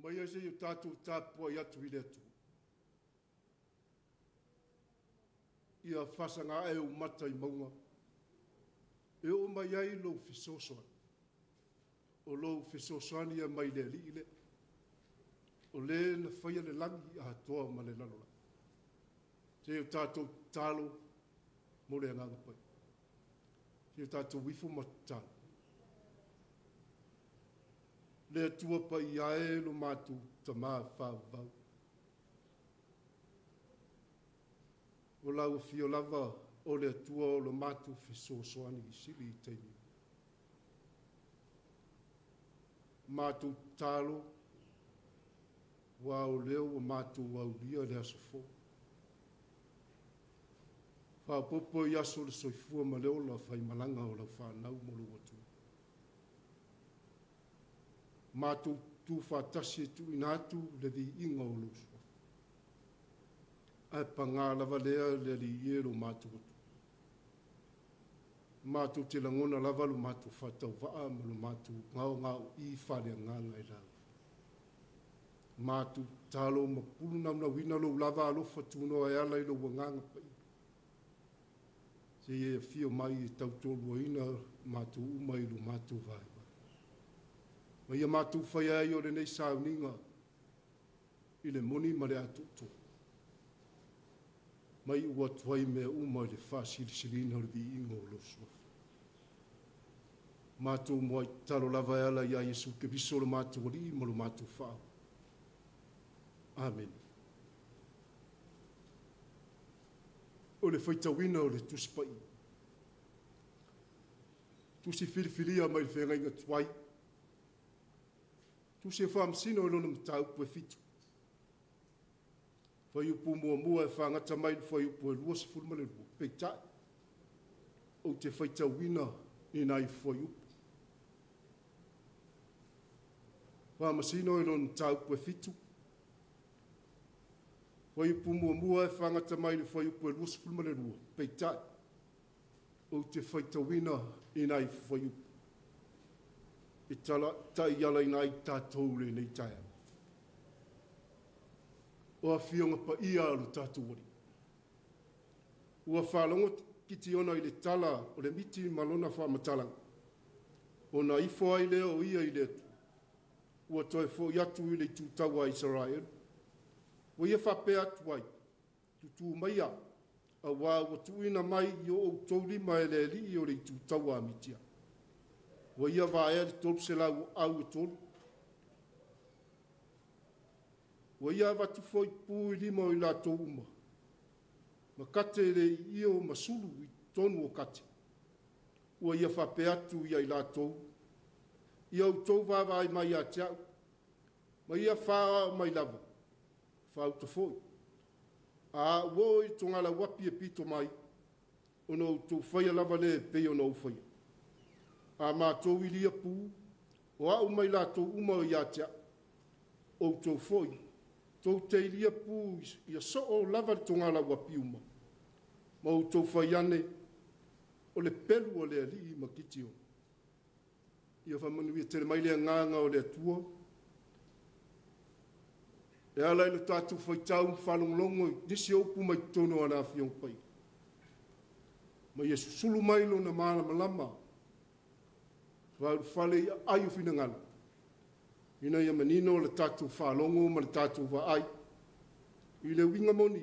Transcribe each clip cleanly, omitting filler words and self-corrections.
mai ase i tātou Tapua'iga atu i le atu. Ia whasanga e o mata i maunga. E o mai ai lo fisosoan. O lo fisosoan ia mai le li le. O le na whaia le langi a toa ma le lalola. Te o tātou tālo mo le anganga pai. Te o tātou wifu matalo. Le atua pa i ae lo mātu ta maa whāwau. O lau fio lava o le atua o lo mātu fisosoani i sili i teimi. Mātu tālo wa o leo o mātu wau lia le aso fō. Whāpopo i aso le soifua ma leo la whai malanga o lau whānau mo lo watu. Mātou tū whātasi e tū inatu le di inga o luso. Ai pa ngā lava lea le li iero mātou atu. Mātou te langona lava lo mātou whātau waa ma lo mātou ngau i whārea nganga i rau. Mātou tālo ma pulu namna wina lo lava alo whatuno ai ala i lo wanganga pai. Se e fio mai e tautolu ina mātou umai lo mātou vai. Ma ia mātou whai ai o le nei sauninga i le moni ma le atuto. Mai ua tuai mea uma le whāsilisilina o le vi ingo o loso. Mātou moai talo lava ala ia Yesu ke viso lo mātou ali ma lo mātou whao. Amen. O le whaitawina o le tuspai. Tusi filifilia mai le whengainga tuai. Tu se whaamsino e lona matau pue fitu. Whai upu mua e whangata mai whai upu e lua se fulmane lua. Peitai. O te whaitawina ni nai whai upu. Whaamsino e lona matau pue fitu. Whai upu mua e whangata mai whai upu e lua se fulmane lua. Peitai. O te whaitawina ni nai whai upu. I tala tai ala ina i tātou le nei Taeao. O a whionga pa ia alu tātou wari. Ua whālongo kiti ona i le tala o le miti malona whaamatalanga. O na ifo ai leo o ia i le atu. Ua toi fo i atu i le tūtaua Israel. Ua ia whape atu ai. Tutu mai a. A wā ua tuina mai i o taulima e le li i o le tūtaua mitia. Wa ia vae le tolu se lau au e tolu. Wa ia vatu foi pui lima o i la tou uma. Ma kate le i o masulu i tonu o kate. Wa ia whape atu ia i la tou. Ia au tou vava ai mai a tiau. Ma ia whaa mai lava. Whau ta foi. A wo i tongala wapi e pito mai. Ono tou whaia lava le pe ono u whaia. A mātou i lia pū, o au mai lātou uma o iatea, o tau foi, tau te lia pū i a so o lava tongala wapi uma, ma o tau whai ane, o le pelu o le ali i makiti o. Ia whamanu i tere mai lea nganga o le atua, e ala ilo tātou whai tau whalonglongo, nisi opu mai tono ana whiong pai. Ma ia susulu mai lo na mana malama, whale ai o whina ngana. Ina ia manino le tātou whalongo ma le tātou wa ai. I le winga moni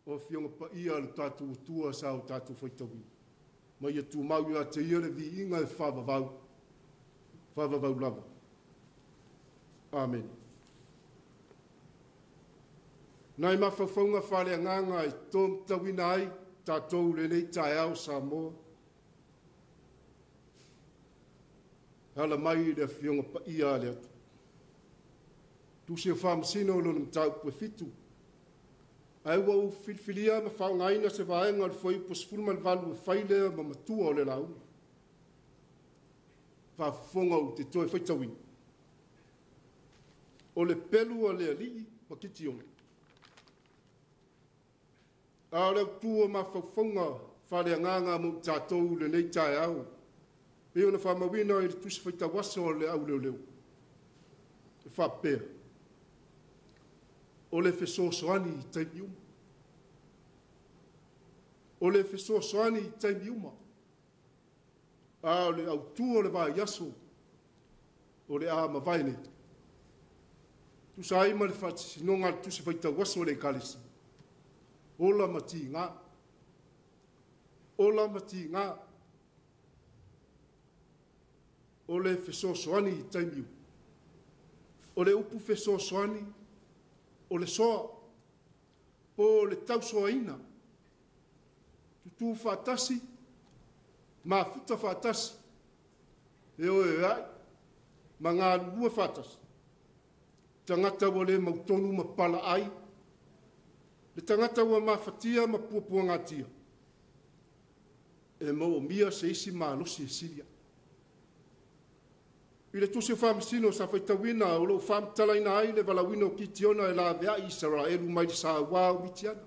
o whionga pa ia le tātou tua sa o tātou whaitawi. Ma ia tū mau ia te ia le vi inga e whavavau. Whavavau lava. Amen. Nai mawhawhaunga whale nganga e tōm tawina ai tātou le nei Taeao Samoa. Hala mai le whionga pa ia le atu. Tu se whaamsino o lona mtau pue fitu. Ai wau filfilia ma whaungaina se vaenga le whai pos fulman valu e whailea ma matua o le lau. Whafonga o te toi whaitawin. O le pelu o le alii ma kiti onga. A le tua ma whafonga whale nganga mo tātou le nei Taeao. Pe ona whamawina i le tusi whaitawasa o le au leo leo. e whapea. O le fesoasoani I taimi uma. O le fesoasoani I taimi uma. A o le autua o le vai aso. O le a mawaine. Tu sai ma le whatinonga tu se whaita waso le kalisi. Ola mati ngā. Ola mati ngā. O le fesoasoani I taimi uma. O le upu fesoasoani. O le soa. O le tausoaina. Tutu whatasi. Ma futa whatasi. E oe ai. Ma ngā lua whatasi. Tangata wa le mautonu ma pala ai. Le tangata wa ma whatia ma puapua ngā tia. E mo o mia se isi ma losi e siria. I le tusi o whamasino sa whaitawina o lo whamatalaina ai le walawina o kitiona e la vea Israelu mai le sa wau mitiana.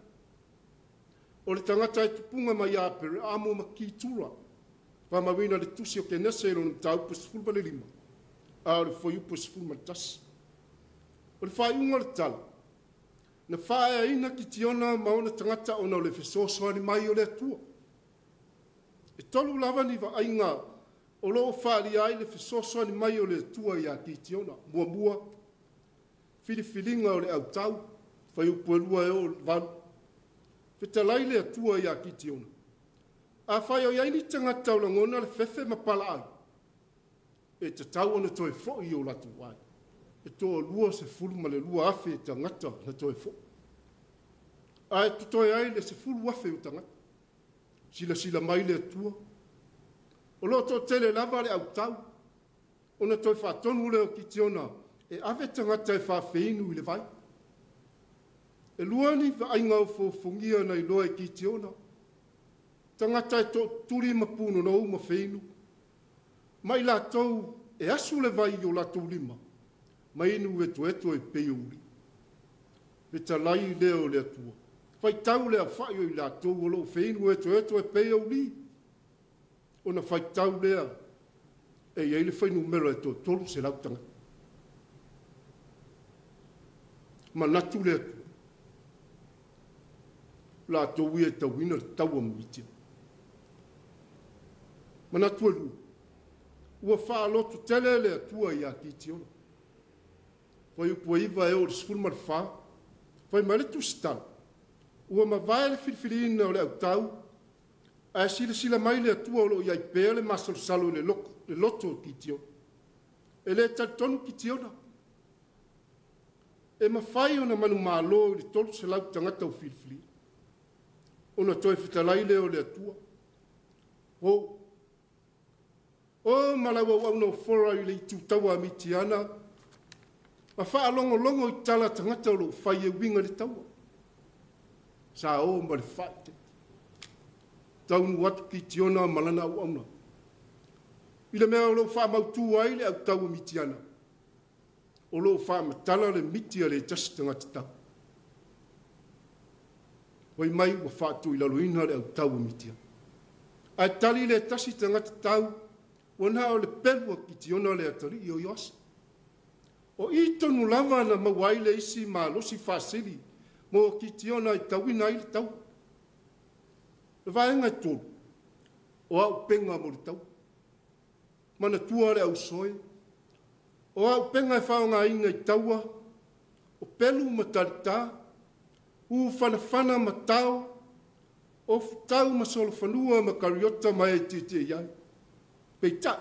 O le tangata e tupunga mai a pere amo ma kitura. Whamawina le tusi o kenese e lonu tau pasifulma le lima. A o le foi upo pasifulma le tasi. O le whai unga le tala. Na whae aina kitiona maona tangata o na le fesosoani mai o le atua. E tolu lava ni wa ainga o loo whaari ai le fesosoani mai o le atua I a kitiona. Mua mua. Filifilinga o le au tau. Whai upo elua e o le valu. Fetalai le atua I a kitiona. A whai o iaini tangata o la ngona le fefe mapala ai. E te tau ana toi fo I o latu ai. E toa lua se fulu ma le lua afe e tangata na toi fo. A e tutoi ai le se fulu afe o tangata. Sila mai le atua. O lo to tele lava le au tau. Ona toi whatonu leo ki tiona. E ave tangata e whawheinu I le vai. E luani wa ainga o fongia na I loa e ki tiona. Tangata e to turi ma puno na uma wheinu. Mai la tau e asu le vai o la tau lima. Mai inu e to e peo uri. E talai leo le atua. Fai tau lea whai o I la tau o lo wheinu e to e peo uri. Ona fai tau lea e iei le whai numero e to tolu se lautanga. Ma natu le atua. La tau e tau ina tau amuitia. Ma natu e lua. Ua whaalotu tele le atua I a kitiona. Wai upua iwa e o le sifulma le wha. Wai ma le tusitala. Ua ma vae le filifilina o le au tau. A sila mai le atua o lo iai pēa le masalosalo le loto o kitiona. E le talitonu kitiona. E ma whai ona manu malo le tolu se lau tangata o filifilina. Ona toi fitalai le o le atua. O malawa au no fora I le tutaua mitiana. Ma wha longo I tala tangata o lo whai e winga le taua. Sa o ma le whaite. Taunu watu ki tiona malana au auna. I le mea o lo wha mautu ai le au taua mitiana. O lo wha matala le mitia le tasi tangata tau. Wai mai wa wha tu I laloina le au taua mitiana. Ai tali le tasi tangata tau. Wana o le pelua ki tiona le atari I o yosa. O I tonu lava na mawai le isi ma losi whasiri. Mo ki tiona I tauina I le tau. Le vaenga I tolu. O au penga mo le tau. Mana tua le au soe. O au penga e whaonga inga I taua. O pelu matarita. U whanawhana matao. O tau masolo whanua ma kariota mai e tete iai. Peita,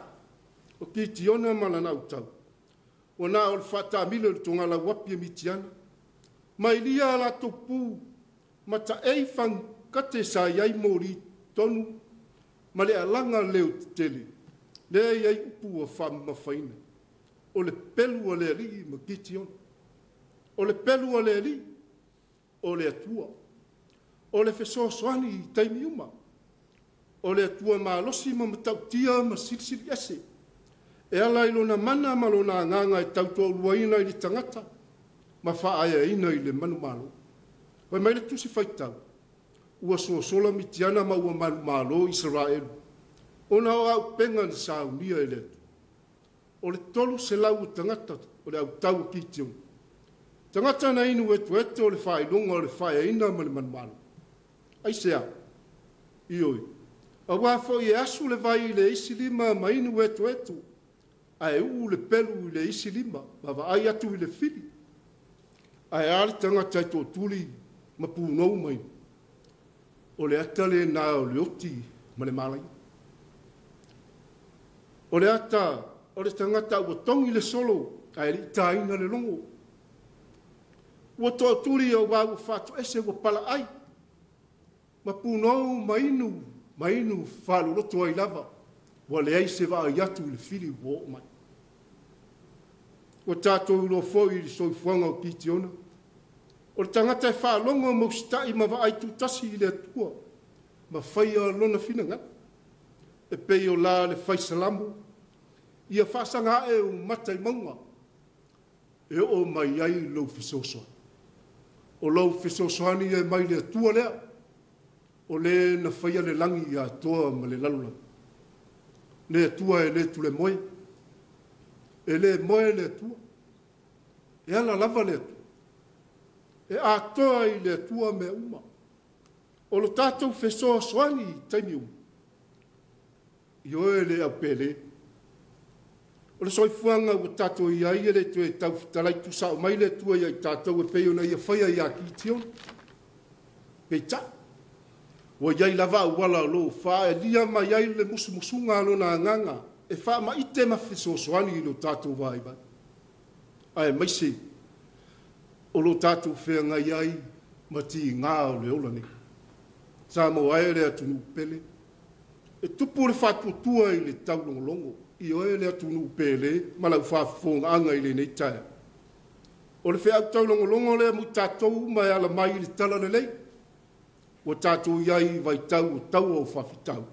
o ki tiona malana utau. O na o le whata amila le tonga la wapia mitiana. Mai lia la topu, ma ta ei whang kate sa iai mori tonu, ma le alanga leo te tele. Le iai upu a whamma whaina. O le pelu a le ali ma ki tiona. O le pelu a le ali, o le atua. O le fesoasoani I taimi uma. O le atua maalosi ma matautia ma silisili ese. E ala ilona mana malona nganga e tautua uruaina I le tangata. Ma whaaya ina I le manu malo. Wai mai le tusi whaitau. Ua sola mitiana ma ua manu malo Israelu. Ona o au penga ni saunia e le atu. O le tolu se lau tangata o le au tau ki tiu. Tangata na inu e o le whae lunga o le whae ina ma le manumalo. Ai sea, ioi. A wafo i asu le vai le isi lima ma inu e ai u le pelu i le isi lima, ma va ai atu i le fili. Ai ali tangata i tō tuli ma pūnou mai. O le atale na o le oti ma le malai. O le ata, o le tangata ua tongi le solo, ai li taina le longo. Ua tō tuli o wau whātu ese ua pala ai. Ma pūnou ma inu whalu roto ai lava. Ua le ai se wa ai atu i le fili ua o mai. Ua tātou lo foi i soi fuanga o kiti ona. O le tangata e whaalonga mo stai ma wa ai tūtasi i le atua. Ma whaia lona fina ngana. E pei o la le whaisalamu. Ia whaasanga e o matai maunga. E o mai ai lau fisosoa. O lau fisosoani e mai le atua lea. O le na whaia le langi a toa ma le lalulang. Le atua e le tu le moe. E le moe le atua. E ala lava le atua. E a toa i le atua me uma. O lo tātou fisosoani taimi uma. I oe le au pele. O le soifuanga o tātou i ai le tu e tau talai tu sao mai le tua i ai tātou e peo na ia whaia i a ki tion. Pei ta. O iai lava wala lo wha e lia mai ai le musumunga alo na nganga. E wha ma ite ma fisosoani i lo tātou vai vai. Ai mai se. O lo tātou whea ngai ai ma ti ngā o le olani. Sa mo ai le atu pele. E tupu le whatutua i le tau longo. I oe le atunu pele, ma lau whaafonga anga i le nei taia. O le whea tau longo le mu tātou mai ala mai le tala le lei. O tātou iai vai tau o tau o whawhitau.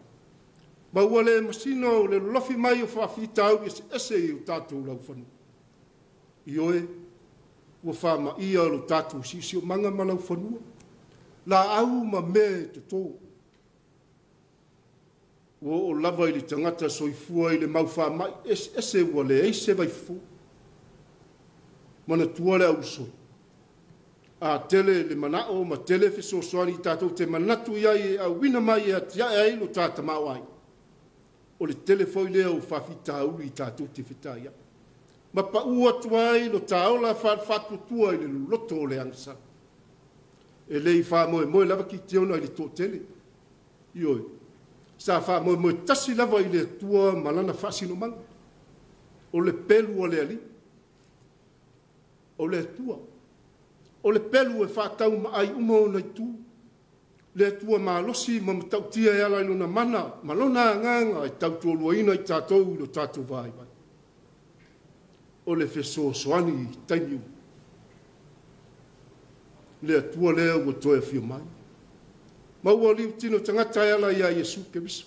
Ma ua le masino le lofi mai o whawhitau ese i o tātou lau whanu. I oe, ua whama ia lo tātou sisi o manga ma lau whanua. La au ma me te tō. O lava i le tangata soifua i le mauwha mai, ese ua le eise vai fu. Mana tua le au soi. A tele le manao, ma tele fiso soani tātou te manatu iai a wina mai e atia e ailo tāta mawai. O le tele foi lea o whawhita uli tātou te whita ia. Ma pa ua tuai lo tāola whatutua i le loto o le angsa. E lei wha moe lava ki te ona i le tō tele. Ioi. Sa fa mo tasi lava i le tua malana fasino manga. O le pelu o le ali. O le tua. O le pelu e fa tau ma ai umo na tu. Le tua ma losi ma tau tia e ala ilona mana. Malona nganga i tau tolu ina i tātou i lo tātou vai vai. O le feso soani i taimiu. Le tua lea ua toe fio mai. Ma ua liu tino tangata ala ia Yesu ke biso.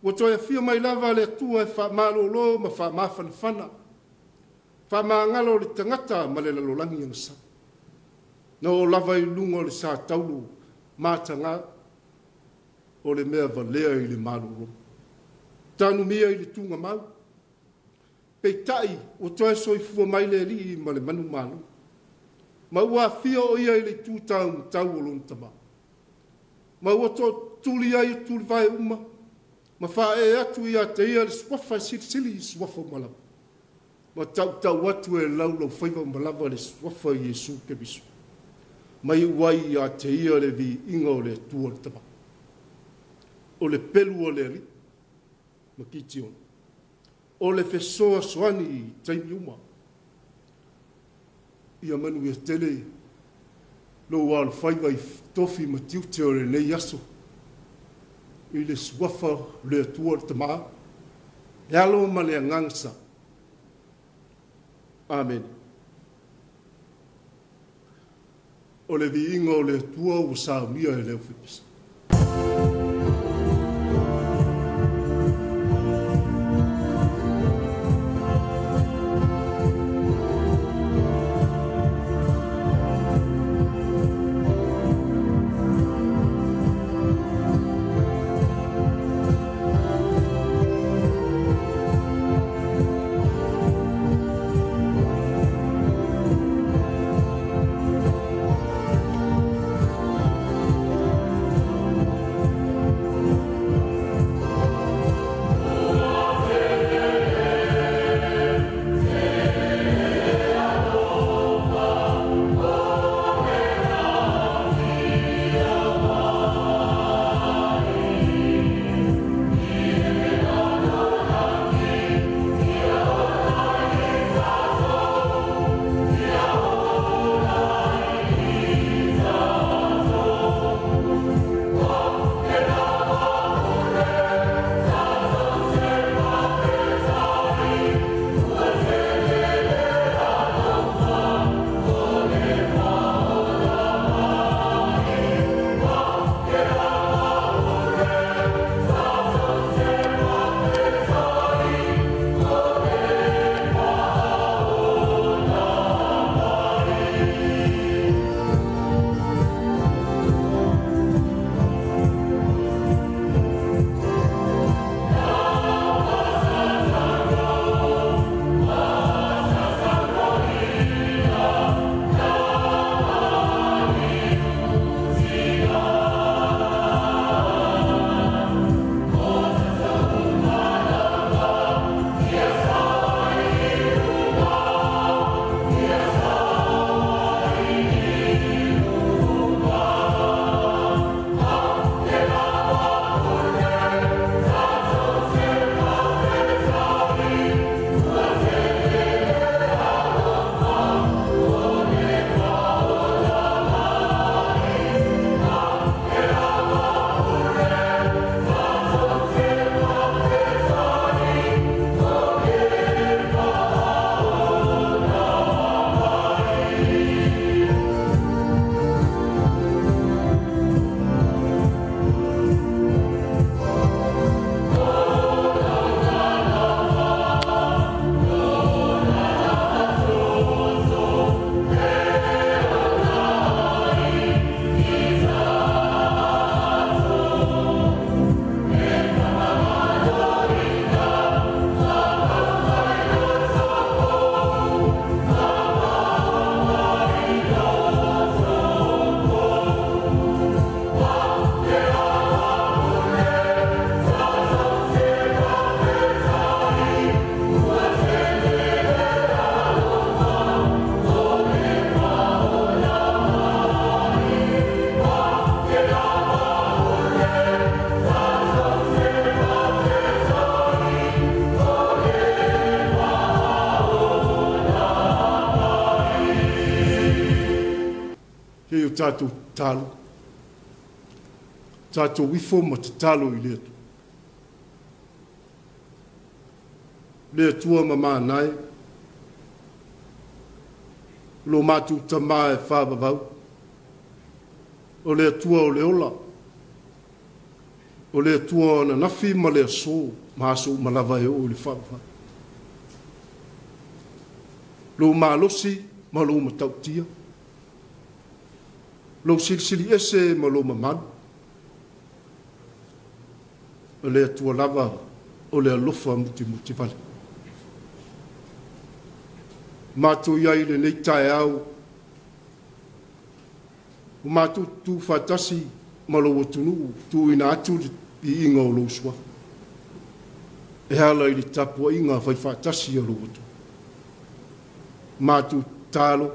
Ua toia fia mai lava le tua e wha malolo ma wha mawhanawhana. Wha maangalo le tangata ma le lalolangi ang sa. Na o lava i lunga le sa taulu mātanga o le mea valea i le malolo. Tanu mea i le tunga mau. Pei tai o toia soifua mai le li ma le manu malu. Ma ua fia o ia i le tūtau tau o lontama. Ma ua tō tuli ai o tuli vai uma. Ma wha e atu i a te ia le swafa sili i swafa malawa. Ma tau atu e lau whaiva malawa le swafa i Yesu ke bisu. Ma i wai i a te ia le vi inga o le tua le tama. O le pelu o le ali. Ma kiti ona. O le fesoa soani i taimi uma. Ia manu e tele lo wal whaiva i tofi ma tiute o le nei aso. I le swafa le atua le tamaa. E alo ma le angangsa. Amen. O le vi inga o le atua o sa mia e leo whipisa. tātou talo. Tātou wifo ma te talo I lea tu. Lea tua ma mānai. Lo mātou tamā e whābavau. O lea tua o le ola. O lea tua na nafi ma lea so. Māso malawa e o le whābavau. Lo mālosi ma lo matautia. Lo silisili ese ma lo mamanu. O lea tua lava o lea lofa muti vale. Mātou iai le nei Taeao. O mātou tū whātasi ma lo watunu tū ina atu I inga o lo sua. E hala I le Tapua'iga whai whātasi o lo watu. Mātou tālo.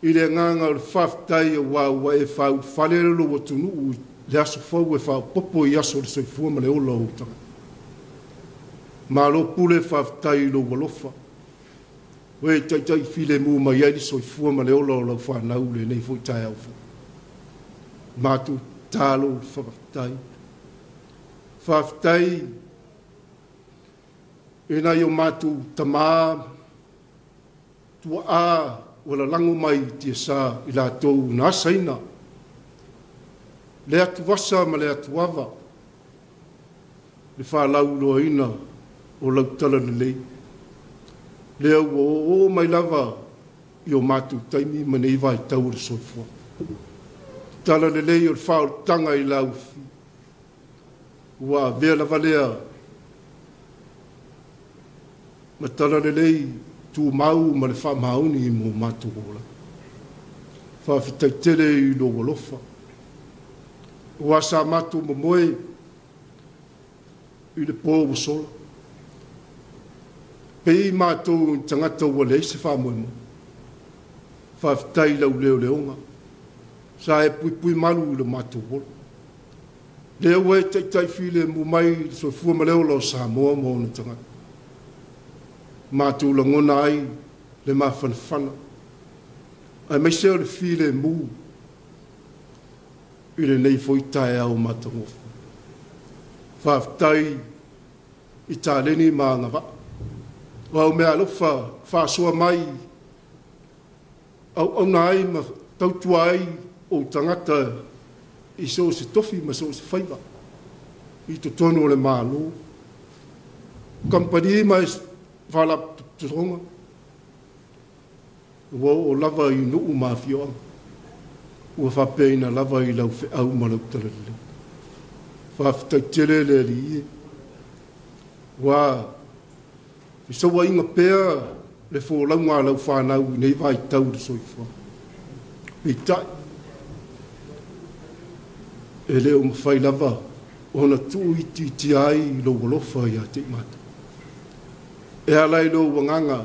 I le nganga o le whaftai wa e whau whalere lo watunu le aso whau e whau popo I aso le soifua ma le ola o tanga. Mā lo pule whaftai lo walofa. Wei tai file mu mai ai soifua ma le ola o lau whanau le nei fwoi Taeao wha. Mātou tālo whaftai. Whaftai e nai o mātou tamā tua a wala lango mai tia sa I la tau na saina. Le atu wasa ma le atu awa. Le whalau loa ina o lau tala le lei. Le au o mai lava I o mātou taimi ma nei vai tau le soifua. Tala le lei o le whao tanga I lau fi. Ua vea lava lea. Ma tala le lei tu mau ma le wha mauni I mo mātou ola. Whawhitai tere I lo walofa. Ua sa mātou momoe I le pōwa sola. Pei mātou tangata ua le se wha moe mo. Whawhitai lau leo leonga. Sa e pui malu le mātou ola. Lea ua e tai file mo mai so fua ma leo lau Samoa mo na tangata. Mātou langona ai le mawhanawhana. Ai mai seo le file mu I le nei fwoi Taeao mātangofa. Whawhitai I tāleni mā ngā wa. Wau mea alofa whāsua mai au nai ma tautua ai o tangata I so se tofi ma so se whaiva. I to tono le mālo. Kampani mai whala tutonga. Ua o lava I nuu mawhioa. Ua whapeina lava I lau whi au ma lau talalele. Whawhitai tere le rie. Ua I sawa inga pēr le fōlau ngā lau whanau nei vai tau le soifua. I tai. E leo mwhai lava ona tū iti ai lo walofa I a te mata. E alai lo wanganga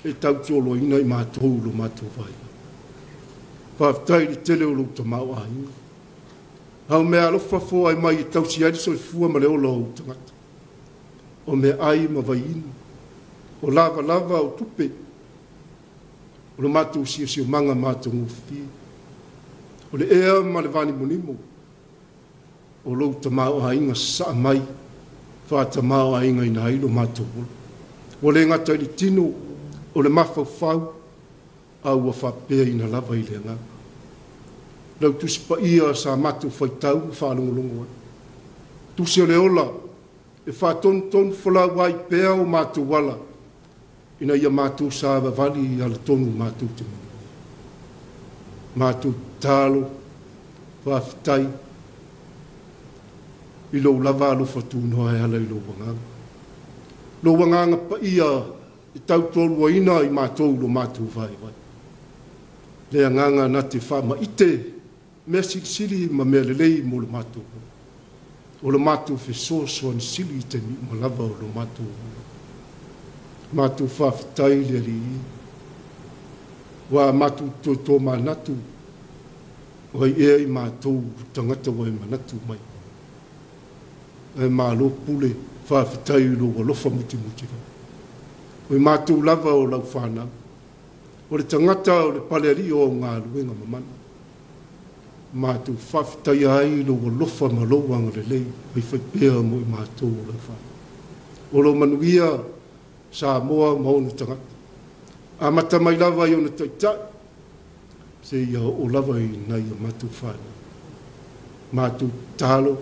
e tau tōlo ina I mātou lo mātou vai. Whawhitai li tele o lo tamau a inga. Hau mea alofa fō ai mai I tau si ari soifua ma leo lo tangata. O me ai ma vai ina. O lava o tupe. O lo mātou si o manga mātou ngufi. O le ea ma le vani monimo. O lo tamau a inga sa mai. Wha tamau a inga ina ilo mātou ola. O le ngata I tino. O le mawhau au a whapea ina lava I le ngā. Lau tusi pa ia sa mātou whaitau whalongolongo. Tusi o le ola. E whaton whala wai pēa o mātou wala. Ina ia mātou sāwa vali I ala tonu mātou te munu. Mātou tālo, whawhitai, I lo lava alofa tūnoa e ala I lo wanganga. Lo wanganga pa ia I tau tolua ina I mātou lo mātou vai. Lea nganga na te whama ite, mea sili ma mea lelei mo lo mātou. O lo mātou whesoso an sili te ni ma lava o lo mātou. Mātou whawhitai le li. Wa mātou tō manatu. Wai ea I mātou tangata wai manatu mai. E mālo pule whawhitai lo walofa muti. Wai mātou lava o lau whānau. o le tangata o le paleri o ngā luenga mamana. Mātou whawhitai ai lo wa lofa malowanga le lei, hei whaipea mo i mātou o le wha. O lo manuia Samoa mauna tangata. A mata mai lava i ona taitai, se ia o lava i nei a mātou whāna. Mātou tālo,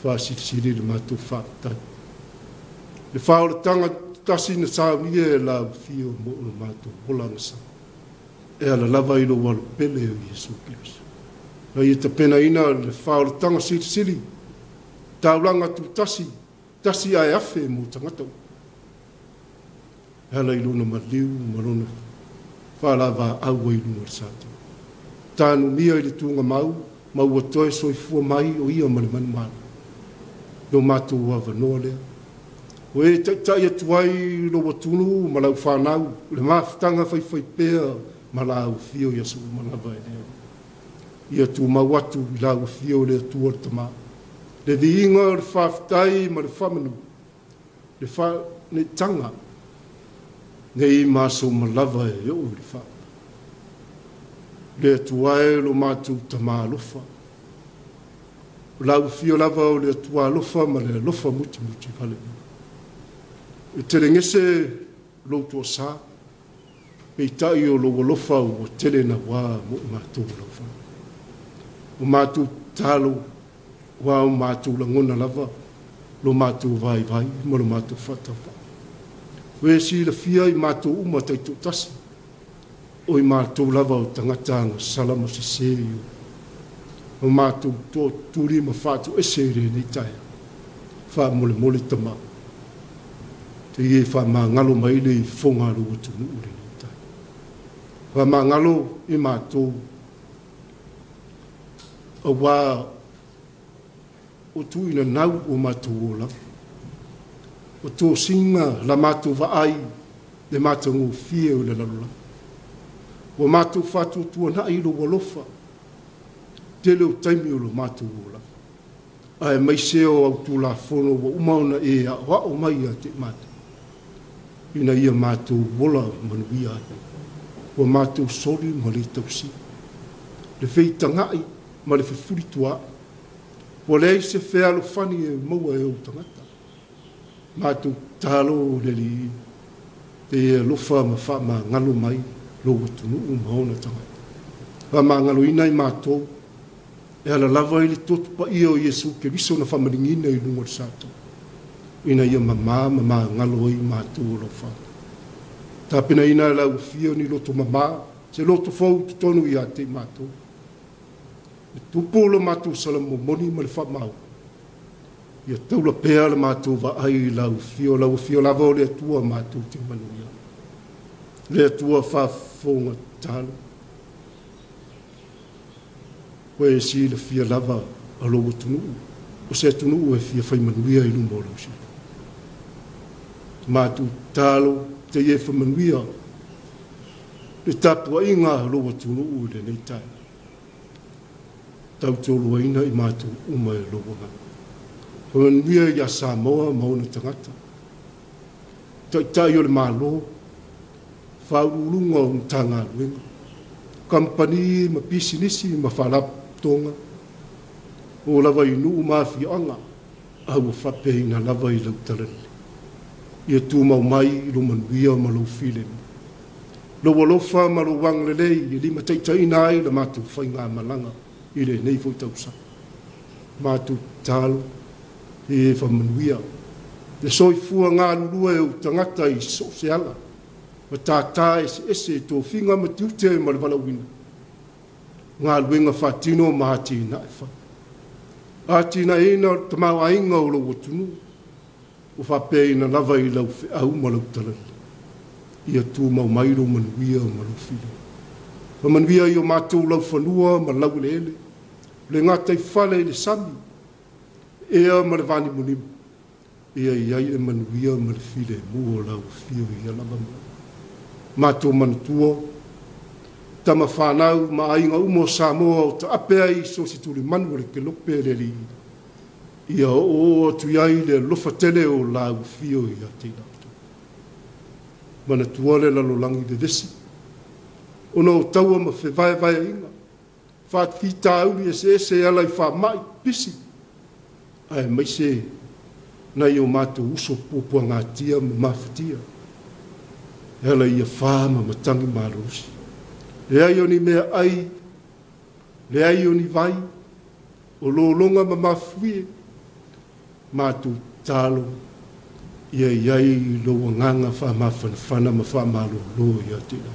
whāsirisiri le mātou whātai. Le whaoratanga tasi na sāunia e la whio mo o mātou holanga sa. E ala lava i lo walu pele o Iesu Kiriso. Na i ta pena ina le whaoratanga sirisiri, taulanga tu tasi ai afe mo tangata. Hala i luna maliu, marona, whaalava aua i luna sātou. Tānu mia i le tunga mau atoe soifua mai o ia male manumana. Lo mātou awa noa lea. O e taitai atuai lo watunu malau whanau, le mawhitanga whai pēa malau whio i asu manawa e lea. Ia tu mau atu i lau whio lea tuar tamā. Le viinga le whawhitai ma le whamanu, le wha ne tanga, nei māso malawa e o le wha. Le atuai lo mātou tamā lofa. Lau whio lava o le atua lofa ma le lofa muti vale. E tere ngese lo tua sā, pei tai o lo lofa o tere na wā mo i mātou lofa. O mātou tālo, wā o mātou langona lava, lo mātou vai, ma lo mātou whatawa. Wē si la fia i mātou uma taito tasi, o i mātou lava o tangatanga salama se seio. O mātou tō tūri ma whātou esere ni tae, wha mole tama. Te ie wha mā ngalo mai le i whongaro o tunu ure ni tae. Wha mā ngalo i mātou, a wā o tuina nau o mātou ola. O tō singa la mātou vaai le mātou ngō fie o le lalola. O mātou whātou tua na i lo walofa. Te leo taimi o lo mātou ola. Ai mai seo au tū la whono wa umauna e a wao mai a te mātou. Ina ia mātou wola manuia ai. O mātou sori ma le tausi. Le whei tangai ma le whiwhuri tua. O le se whea lo whani e maua e o tangata. Mātou tālo le li te lofa ma wha ma ngalo mai lo watunu o maona tangata. Wa ma ngalo ina i mātou e ala lava i le totu pa ia o Iesu Keriso na whamaringina i lunga sato. Ina ia mama ngalo i mātou o lofa. Tāpina ina e lau fio ni loto mama, se loto fau tutonu i a te mātou. E tupo lo mātou salamo moni ma le whamau. Ia taula pēa le mātou wa ai lau fio lava o le atua mātou te manuia. Le atua whafonga tālo. Koe e si le fia lava a logo tunuu. O se tunuu e fia whaimanuia i lumbo lau si. Mātou tālo te ie whaimanuia. Le Tapua'iga logo tunuu le nei tai. Tau tōlua ina i mātou uma e logo ngā. Whaimanuia i a Samoa mauna tangata. Tai o le mālo. Whaurulunga o mtanga luenga. Kampani ma pisinisi ma whalap tonga. O lava i nuu maafi anga. Au whape ina lava i lau tarani. Ia tū mau mai i lo manuia ma lo whilen. Lo walofa ma lo wang lelei i lima taitaina ai la mātou whainga malanga i le nei fo tausa. Mātou tālo e whamanuia. Le soifua ngā lulua e o tangata i sosiala. Ma tātā ese tō whinga ma tiute ma le walawina. Ngā luenga whatino ma atina e wha. Atina ina tamau ainga o lo watunu. O whape ina lava i lau au ma lau talani. Ia tū mau mairo manuia ma lau while. Ma manuia i o mātou lau whanua ma lau leele. Le ngātai whale le sami. Ea ma le vani munimu. Ia iai e manuia ma le while mua lau whio i alama mua. Mātou manatua, tama whanau ma ainga umo Samoa o ta apea i so si tūri manu le ke lope le li. Ia o atu iai le lofa tele o lau whio i a teina. mana tuale la lolangi de desi. Ona o taua ma whewai vai inga. Whaat whita auri e alai wha mai pisi. Ai mai se na i o mātou uso pōpua ngā tia ma mawhatia. Ela ia whāma ma tangi mārusi. Le ai o ni mea ai, le ai o ni vai, o lo longa ma mawhuie, mātou tālo, ia iai lo wanganga wha mawhanawhana ma wha mālo lo ia tira.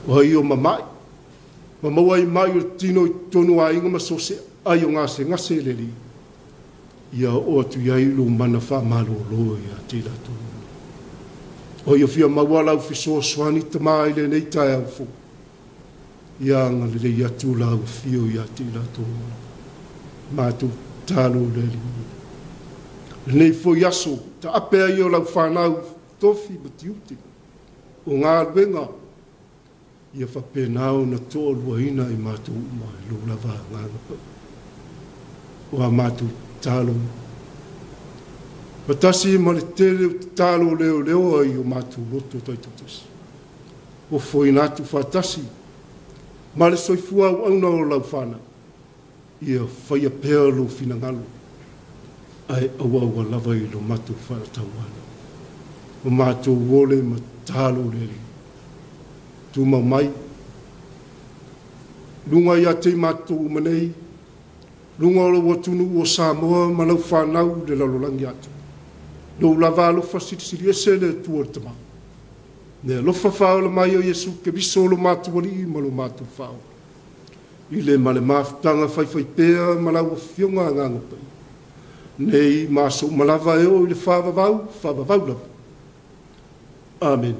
O ai o mamai, ma mawai mai o tino i tonu a inga ma sose, ai o ngase leri, ia o atu iai lo mana wha mālo lo ia tira tonu. O ia fia mawala u fiso swani tama ile nei Taeao fu. Ia ngale le ia tu la u fio ia tira to. Matu talo le li. Nei fo yaso ta apea io la whanau tofi matiuti. O ngā ruenga ia whapenao na toa luahina i matu uma i lulawa ngānapa. O a matu talo. Patasi ma le tele talo leo ai o mātou loto taitutasi. O foi natu whatasi. Ma le soifua au na o lau whana. Ia whaia pēa lo finangalo. Ai awa lava i lo mātou whanatauana. O mātou wole ma talo leli. Tuma mai. Lunga ia te mātou umanei. Lunga o lo watunu o Samoa ma lau whanau le lalolangi atu. No lava lofa siri ese le tuar tama. Ne lofa whao le mai o Yesu ke biso lo mātu wali ma lo mātu whao. I le ma le māwhitanga whai pēa ma lau o whionga nganga pai. Nei māso malava e o i le whawawau lava. Amen.